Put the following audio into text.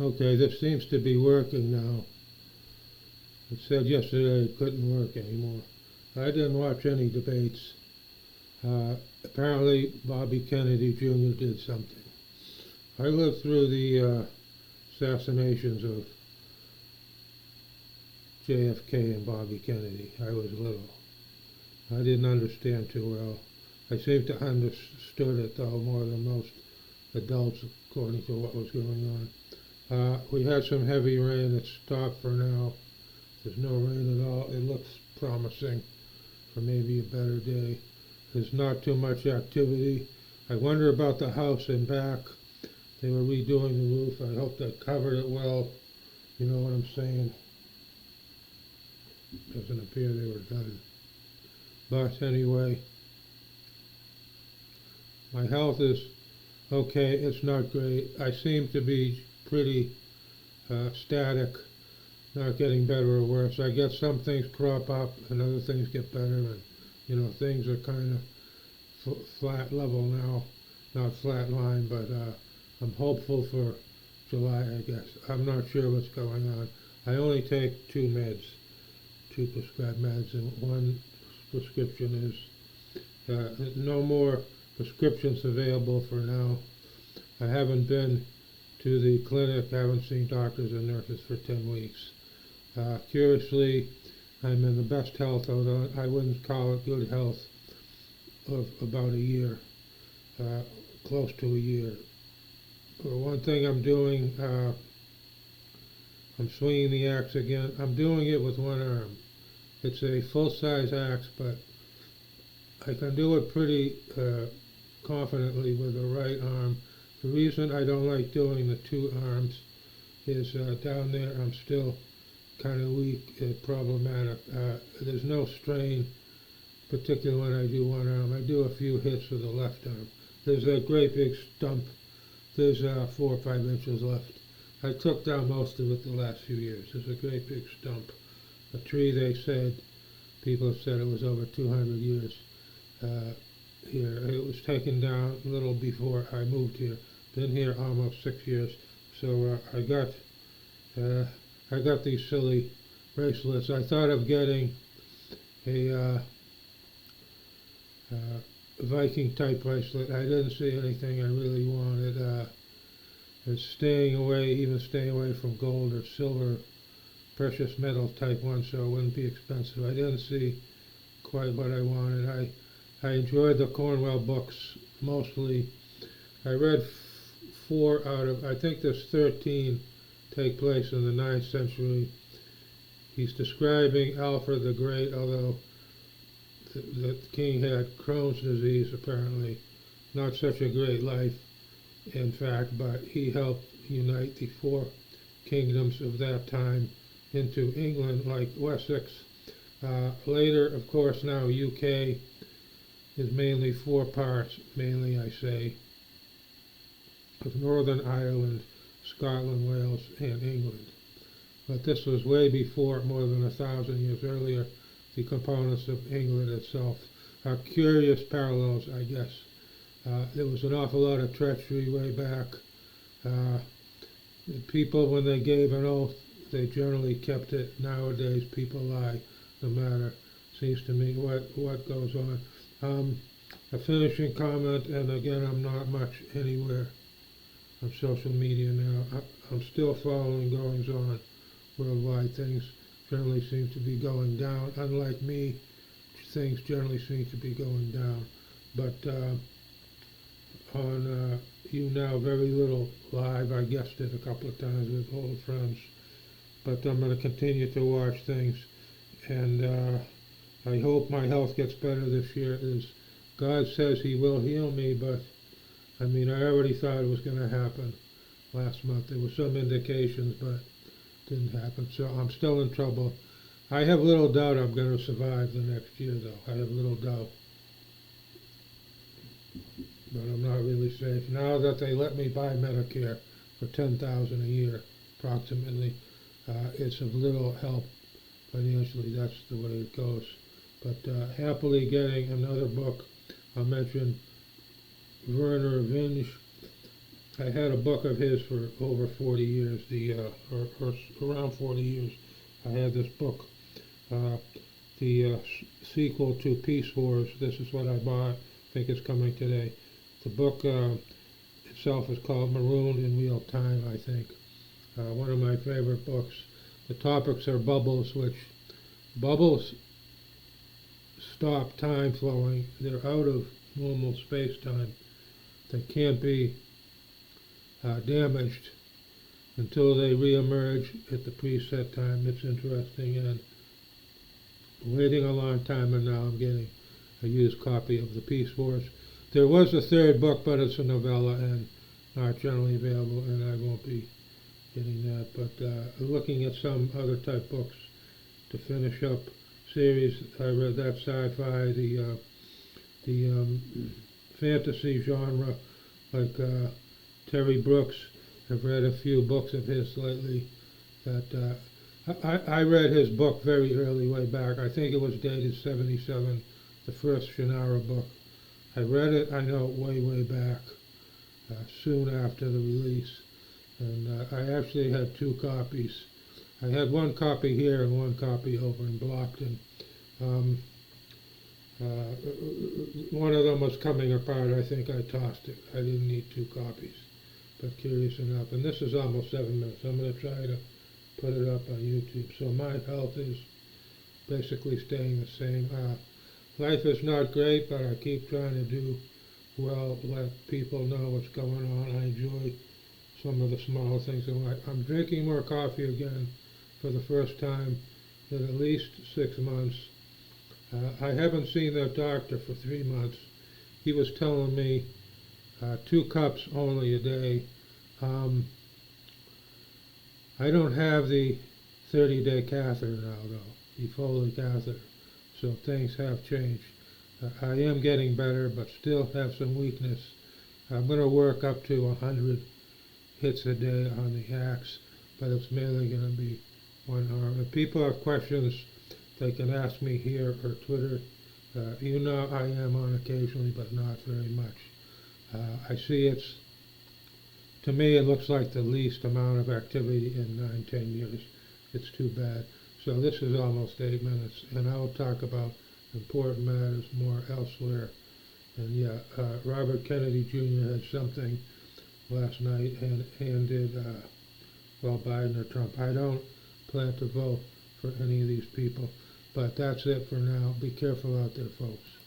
Okay, this seems to be working now. It said yesterday it couldn't work anymore. I didn't watch any debates. Apparently Bobby Kennedy Jr. did something. I lived through the assassinations of JFK and Bobby Kennedy. I was little. I didn't understand too well. I seem to understood it though more than most adults according to what was going on. We had some heavy rain. It stopped for now. There's no rain at all. It looks promising for maybe a better day. There's not too much activity. I wonder about the house in back. They were redoing the roof. I hope they covered it well. You know what I'm saying? Doesn't appear they were done. But anyway, my health is okay. It's not great. I seem to be pretty static, not getting better or worse. I get some things crop up and other things get better, and you know, things are kind of flat level now, not flat line, but I'm hopeful for July, I guess. I'm not sure what's going on. I only take two prescribed meds, and one prescription is no more prescriptions available for now. I haven't been to the clinic, haven't seen doctors and nurses for 10 weeks. Curiously, I'm in the best health, although I wouldn't call it good health, of about a year, close to a year. One thing I'm doing, I'm swinging the axe again. I'm doing it with one arm. It's a full-size axe, but I can do it pretty confidently with the right arm. The reason I don't like doing the two arms is down there I'm still kind of weak, problematic. There's no strain, particularly when I do one arm. I do a few hits with the left arm. There's a great big stump. There's 4 or 5 inches left. I took down most of it the last few years. There's a great big stump. A tree, they said, people have said it was over 200 years here. It was taken down a little before I moved here. Been here almost 6 years. So I got these silly bracelets. I thought of getting a Viking type bracelet. I didn't see anything I really wanted. It's staying away from gold or silver, precious metal type one, so it wouldn't be expensive. I didn't see quite what I wanted. I enjoyed the Cornwell books mostly. I read 4 out of, I think there's 13 take place in the 9th century. He's describing Alfred the Great, although the king had Crohn's disease apparently. Not such a great life, in fact, but he helped unite the 4 kingdoms of that time into England, like Wessex. Later, of course, now UK is mainly 4 parts, mainly I say, of Northern Ireland, Scotland, Wales, and England. But this was way before, more than 1,000 years earlier, the components of England itself. Curious parallels, I guess. There was an awful lot of treachery way back. People, when they gave an oath, they generally kept it. Nowadays, people lie, no matter, seems to me, what goes on. A finishing comment, and again, I'm not much anywhere on social media now. I'm still following goings on worldwide. Things generally seem to be going down. Unlike me, things generally seem to be going down. But on YouNow, very little live. I guessed it a couple of times with old friends. But I'm going to continue to watch things. And I hope my health gets better this year. As God says He will heal me, but I mean, I already thought it was going to happen last month. There were some indications, but it didn't happen. So I'm still in trouble. I have little doubt I'm going to survive the next year, though. I have little doubt. But I'm not really safe. Now that they let me buy Medicare for $10,000 a year, approximately, it's of little help financially. That's the way it goes. But happily getting another book. I'll mention Werner Vinge. I had a book of his for over 40 years, or around 40 years. I had this book. The sequel to Peace Wars, this is what I bought. I think it's coming today. The book itself is called Marooned in Real Time, I think. One of my favorite books. The topics are bubbles, which bubbles stop time flowing. They're out of normal space-time. They can't be damaged until they re-emerge at the preset time. It's interesting, and waiting a long time, and now I'm getting a used copy of the Peace Wars. There was a third book, but it's a novella and not generally available, and I won't be getting that. But looking at some other type books to finish up series, I read that sci-fi, the fantasy genre, like Terry Brooks. I've read a few books of his lately. That I read his book very early, way back. I think it was dated '77, the first Shannara book. I read it, I know, way back, soon after the release. And I actually had two copies. I had one copy here and one copy over in Blockton. One of them was coming apart. I think I tossed it. I didn't need two copies, but curious enough. And this is almost 7 minutes. I'm going to try to put it up on YouTube. So my health is basically staying the same. Life is not great, but I keep trying to do well, let people know what's going on. I enjoy some of the small things in life. I'm drinking more coffee again for the first time in at least 6 months. I haven't seen that doctor for 3 months. He was telling me 2 cups only a day. I don't have the 30-day catheter now, though, the Foley catheter, so things have changed. I am getting better, but still have some weakness. I'm going to work up to 100 hits a day on the axe, but it's mainly going to be 1 arm. If people have questions, they can ask me here or Twitter. You know I am on occasionally, but not very much. I see to me it looks like the least amount of activity in 9-10 years. It's too bad. So this is almost 8 minutes, and I will talk about important matters more elsewhere. And yeah, Robert Kennedy Jr. had something last night, and did, well, Biden or Trump. I don't plan to vote for any of these people. But that's it for now. Be careful out there, folks.